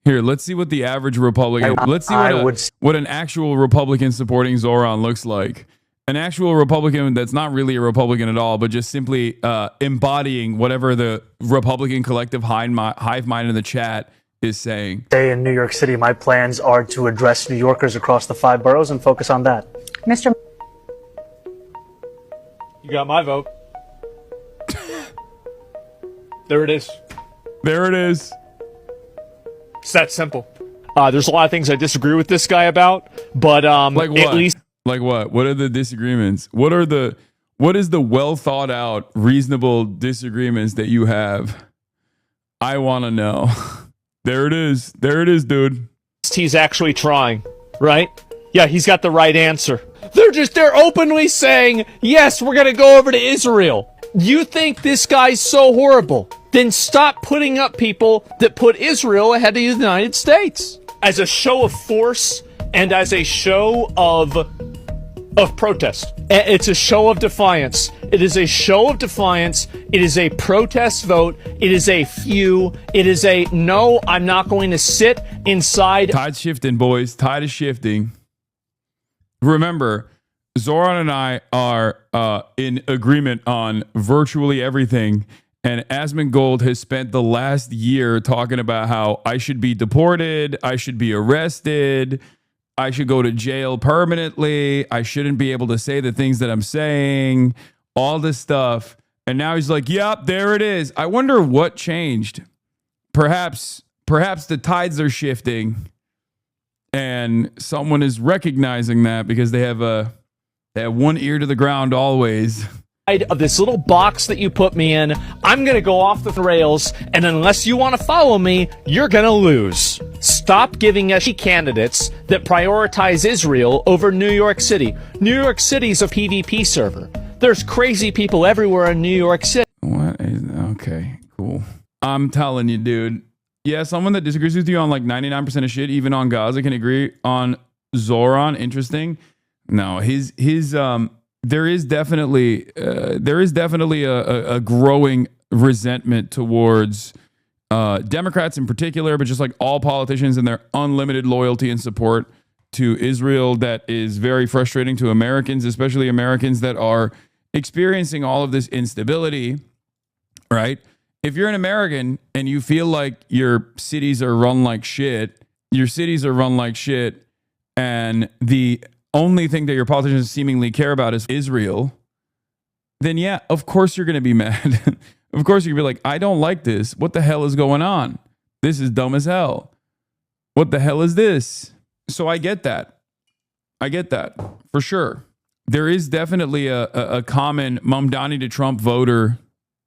Here, let's see what the average Republican. Let's see what an actual Republican supporting Zohran looks like. An actual Republican that's not really a Republican at all, but just simply embodying whatever the Republican collective hive mind in the chat is saying. Stay in New York City. My plans are to address New Yorkers across the 5 boroughs and focus on that. Mr. You got my vote. There it is. There it is. It's that simple. There's a lot of things I disagree with this guy about, but like what? At least like what? What are the disagreements? What is the well thought out, reasonable disagreements that you have? I want to know. There it is. There it is, dude. He's actually trying, right? Yeah, he's got the right answer. They're openly saying, yes, we're going to go over to Israel. You think this guy's so horrible? Then stop putting up people that put Israel ahead of the United States. As a show of force and as a show of protest. It's a show of defiance. It is a show of defiance. It is a protest vote. It is a few. It is a no, I'm not going to sit inside. Tide's shifting, boys. Tide is shifting. Remember, Zohran and I are in agreement on virtually everything. And Asmongold has spent the last year talking about how I should be deported, I should be arrested, I should go to jail permanently, I shouldn't be able to say the things that I'm saying, all this stuff. And now he's like, yep, there it is. I wonder what changed. Perhaps the tides are shifting and someone is recognizing that because they have one ear to the ground always. Of this little box that you put me in, I'm going to go off the rails, and unless you want to follow me, you're going to lose. Stop giving us candidates that prioritize Israel over New York City. New York City's a PvP server. There's crazy people everywhere in New York City. What is, okay, cool. I'm telling you, dude. Yeah, someone that disagrees with you on like 99% of shit, even on Gaza, can agree on Zohran. Interesting. No, there is definitely a growing resentment towards Democrats in particular, but just like all politicians and their unlimited loyalty and support to Israel that is very frustrating to Americans, especially Americans that are experiencing all of this instability, right? If you're an American and you feel like your cities are run like shit, and the only thing that your politicians seemingly care about is Israel, then yeah, of course you're going to be mad. Of course you're going to be like, I don't like this. What the hell is going on? This is dumb as hell. What the hell is this? So I get that. For sure. There is definitely a common Mamdani to Trump voter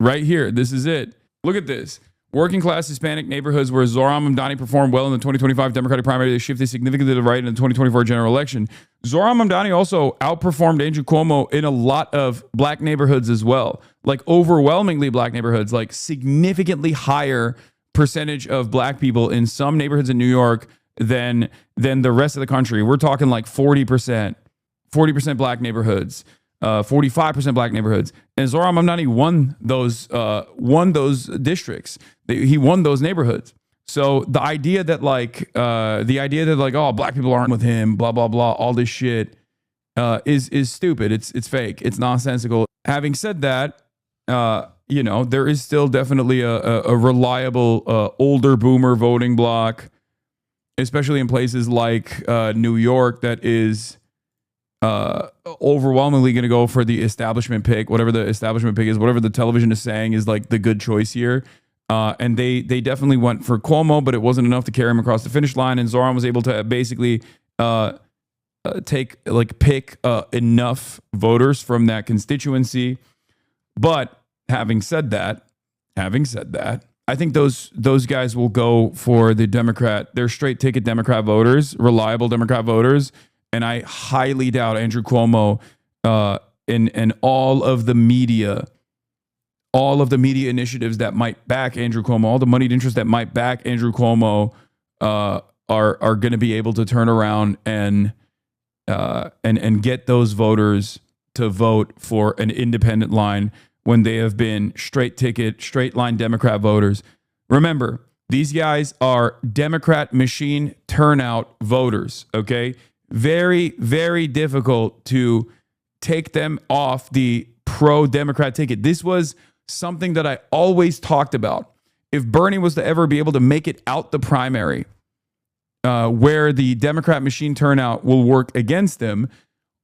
right here. This is it. Look at this. Working class Hispanic neighborhoods where Zohran Mamdani performed well in the 2025 Democratic primary, they shifted significantly to the right in the 2024 general election. Zohran Mamdani also outperformed Andrew Cuomo in a lot of black neighborhoods as well, like overwhelmingly black neighborhoods, like significantly higher percentage of black people in some neighborhoods in New York than the rest of the country. We're talking like 40% black neighborhoods. 45% black neighborhoods, and Zohran Mamdani won those districts. He won those neighborhoods. So the idea that oh, black people aren't with him, blah blah blah, all this shit is stupid. It's fake. It's nonsensical. Having said that, there is still definitely a reliable older boomer voting bloc, especially in places like New York, that is overwhelmingly going to go for the establishment pick, whatever the establishment pick is, whatever the television is saying is like the good choice here. And they definitely went for Cuomo, but it wasn't enough to carry him across the finish line. And Zohran was able to basically pick enough voters from that constituency. But having said that, I think those guys will go for the Democrat. They're straight ticket Democrat voters, reliable Democrat voters. And I highly doubt Andrew Cuomo and all of the media initiatives that might back Andrew Cuomo, all the moneyed interests that might back Andrew Cuomo are going to be able to turn around and get those voters to vote for an independent line when they have been straight ticket, straight line Democrat voters. Remember, These guys are Democrat machine turnout voters, okay? Very, very difficult to take them off the pro-Democrat ticket. This was something that I always talked about. If Bernie was to ever be able to make it out the primary, where the Democrat machine turnout will work against him,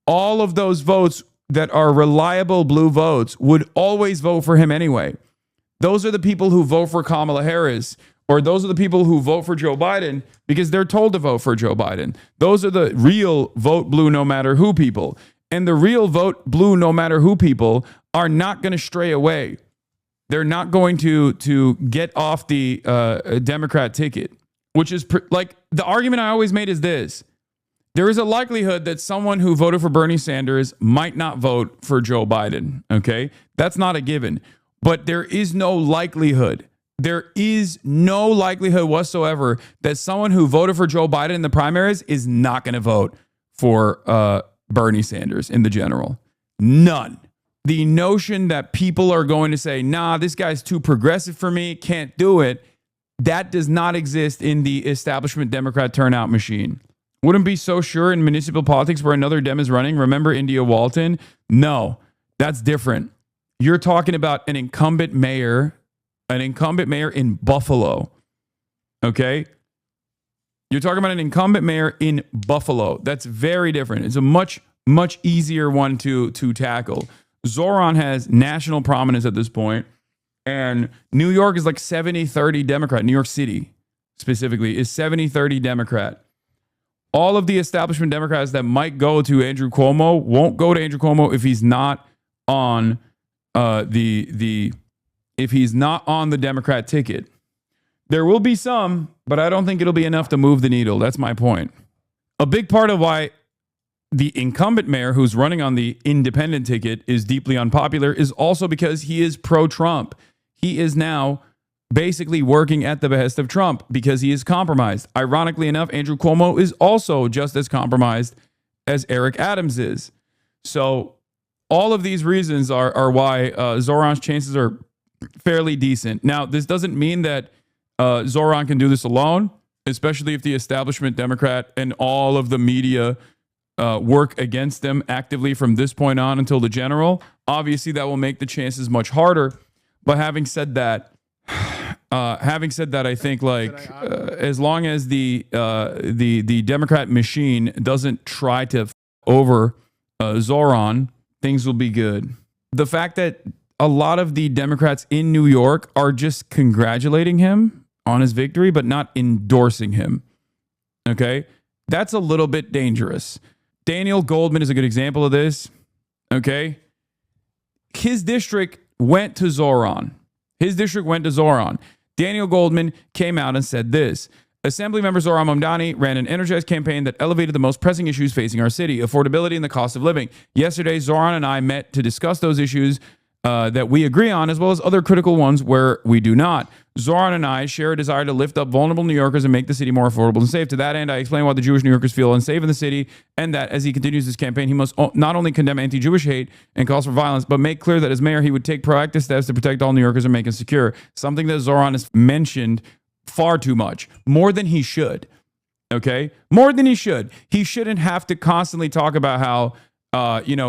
all of those votes that are reliable blue votes would always vote for him anyway. Those are the people who vote for Kamala Harris, or those are the people who vote for Joe Biden because they're told to vote for Joe Biden. Those are the real vote blue no matter who people. And the real vote blue no matter who people are not going to stray away. They're not going to get off the Democrat ticket, which is like the argument I always made is this. There is a likelihood that someone who voted for Bernie Sanders might not vote for Joe Biden. Okay. That's not a given, but there is no likelihood. There is no likelihood whatsoever that someone who voted for Joe Biden in the primaries is not going to vote for Bernie Sanders in the general. None. The notion that people are going to say, nah, this guy's too progressive for me, can't do it, that does not exist in the establishment Democrat turnout machine. Wouldn't be so sure in municipal politics where another Dem is running. Remember India Walton? No, that's different. You're talking about an incumbent mayor in Buffalo. Okay? You're talking about an incumbent mayor in Buffalo. That's very different. It's a much, much easier one to tackle. Zohran has national prominence at this point, and New York is like 70-30 Democrat. New York City, specifically, is 70-30 Democrat. All of the establishment Democrats that might go to Andrew Cuomo won't go to Andrew Cuomo if he's not on if he's not on the Democrat ticket. There will be some, but I don't think it'll be enough to move the needle. That's my point. A big part of why the incumbent mayor who's running on the independent ticket is deeply unpopular is also because he is pro-Trump. He is now basically working at the behest of Trump because he is compromised. Ironically enough, Andrew Cuomo is also just as compromised as Eric Adams is. So all of these reasons are why Zohran's chances are fairly decent. Now, this doesn't mean that Zohran can do this alone, especially if the establishment Democrat and all of the media work against them actively from this point on until the general. Obviously, that will make the chances much harder. But having said that, I think as long as the Democrat machine doesn't try to over Zohran, things will be good. The fact that a lot of the Democrats in New York are just congratulating him on his victory, but not endorsing him. Okay, that's a little bit dangerous. Daniel Goldman is a good example of this. Okay, his district went to Zohran. Daniel Goldman came out and said this. Assemblymember Zohran Mamdani ran an energized campaign that elevated the most pressing issues facing our city, affordability and the cost of living. Yesterday, Zohran and I met to discuss those issues that we agree on, as well as other critical ones where we do not. Zohran and I share a desire to lift up vulnerable New Yorkers and make the city more affordable and safe. To that end, I explain why the Jewish New Yorkers feel unsafe in the city, and that as he continues his campaign, he must not only condemn anti-Jewish hate and calls for violence, but make clear that as mayor, he would take proactive steps to protect all New Yorkers and make us secure. Something that Zohran has mentioned far too much, more than he should. Okay? More than he should. He shouldn't have to constantly talk about how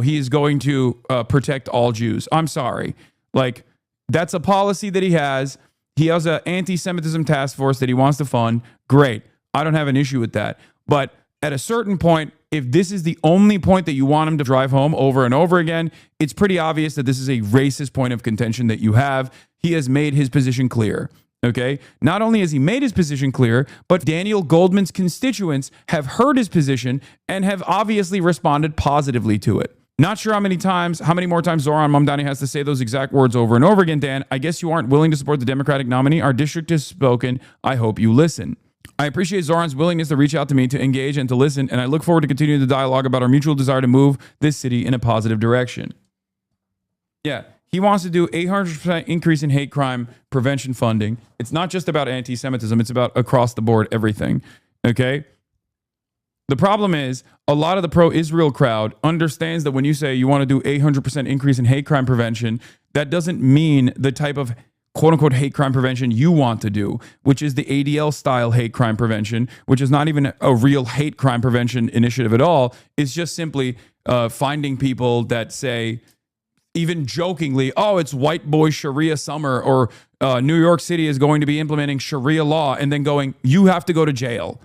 he is going to protect all Jews. I'm sorry. Like, that's a policy that he has. He has an anti-Semitism task force that he wants to fund. Great. I don't have an issue with that. But at a certain point, if this is the only point that you want him to drive home over and over again, it's pretty obvious that this is a racist point of contention that you have. He has made his position clear. Okay. Not only has he made his position clear, but Daniel Goldman's constituents have heard his position and have obviously responded positively to it. Not sure how many more times Zohran Mamdani has to say those exact words over and over again, Dan. I guess you aren't willing to support the Democratic nominee. Our district has spoken. I hope you listen. I appreciate Zohran's willingness to reach out to me, to engage, and to listen, and I look forward to continuing the dialogue about our mutual desire to move this city in a positive direction. Yeah. He wants to do 800% increase in hate crime prevention funding. It's not just about anti-Semitism. It's about across the board everything. Okay? The problem is a lot of the pro-Israel crowd understands that when you say you want to do 800% increase in hate crime prevention, that doesn't mean the type of quote unquote hate crime prevention you want to do, which is the ADL style hate crime prevention, which is not even a real hate crime prevention initiative at all. It's just simply finding people that say, even jokingly, oh, it's white boy Sharia summer, or New York City is going to be implementing Sharia law, and then going, you have to go to jail.